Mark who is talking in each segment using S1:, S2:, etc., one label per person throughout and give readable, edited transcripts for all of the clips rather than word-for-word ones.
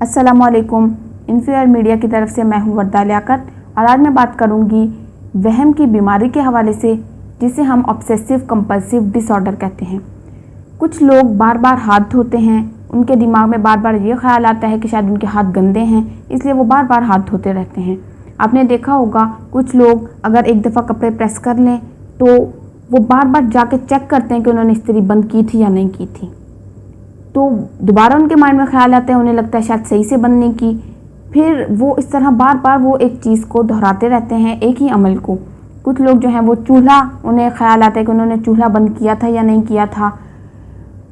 S1: अस्सलामुअलैकुम। इन्फीयर मीडिया की तरफ से मैं हूं वर्दा लियाकत और आज मैं बात करूंगी वहम की बीमारी के हवाले से, जिसे हम ऑब्सेसिव कंपल्सिव डिसऑर्डर कहते हैं। कुछ लोग बार बार हाथ धोते हैं, उनके दिमाग में बार बार ये ख्याल आता है कि शायद उनके हाथ गंदे हैं, इसलिए वो बार बार हाथ धोते रहते हैं। आपने देखा होगा कुछ लोग अगर एक दफ़ा कपड़े प्रेस कर लें तो वो बार बार जाके चेक करते हैं कि उन्होंने इस्त्री बंद की थी या नहीं की थी। तो दोबारा उनके माइंड में ख्याल आता है, उन्हें लगता है शायद सही से बंद नहीं की। फिर वो इस तरह बार बार वो एक चीज़ को दोहराते रहते हैं, एक ही अमल को। कुछ लोग जो हैं वो चूल्हा, उन्हें ख्याल आता है कि उन्होंने चूल्हा बंद किया था या नहीं किया था,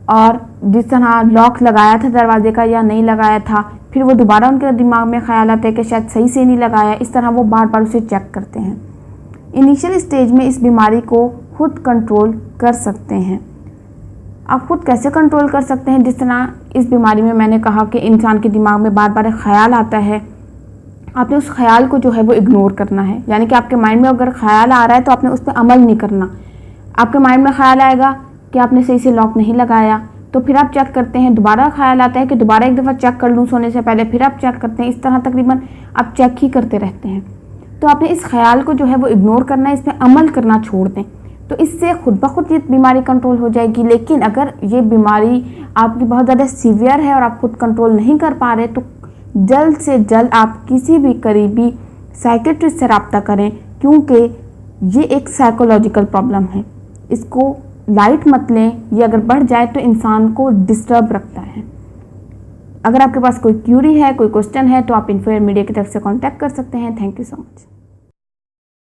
S1: और जिस तरह लॉक लगाया था दरवाजे का या नहीं लगाया था, फिर वो दोबारा उनके दिमाग में ख्याल आता है कि शायद सही से नहीं लगाया। इस तरह वो बार बार उसे चेक करते हैं। इनिशियल स्टेज में इस बीमारी को खुद कंट्रोल कर सकते हैं। आप खुद कैसे कंट्रोल कर सकते हैं? जिस तरह इस बीमारी में मैंने कहा कि इंसान के दिमाग में बार बार ख्याल आता है, आपने उस ख्याल को जो है वो इग्नोर करना है। यानी कि आपके माइंड में अगर ख्याल आ रहा है तो आपने उस पर अमल नहीं करना। आपके माइंड में ख्याल आएगा कि आपने सही से लॉक नहीं लगाया, तो फिर आप चेक करते हैं। दोबारा ख्याल आता है कि दोबारा एक दफ़ा चेक कर लूँ सोने से पहले, फिर आप चेक करते हैं। इस तरह तकरीबन आप चेक ही करते रहते हैं। तो आपने इस ख्याल को जो है वो इग्नोर करना है, इस पर अमल करना छोड़ दें, तो इससे खुद ब खुद ये बीमारी कंट्रोल हो जाएगी। लेकिन अगर ये बीमारी आपकी बहुत ज़्यादा सीवियर है और आप खुद कंट्रोल नहीं कर पा रहे, तो जल्द से जल्द आप किसी भी करीबी साइकेट्रिस्ट से रब्ता करें, क्योंकि ये एक साइकोलॉजिकल प्रॉब्लम है। इसको लाइट मत लें, ये अगर बढ़ जाए तो इंसान को डिस्टर्ब रखता है। अगर आपके पास कोई क्यूरी है, कोई क्वेश्चन है, तो आप इन्फीयर मीडिया की तरफ से कॉन्टैक्ट कर सकते हैं। Thank you so much.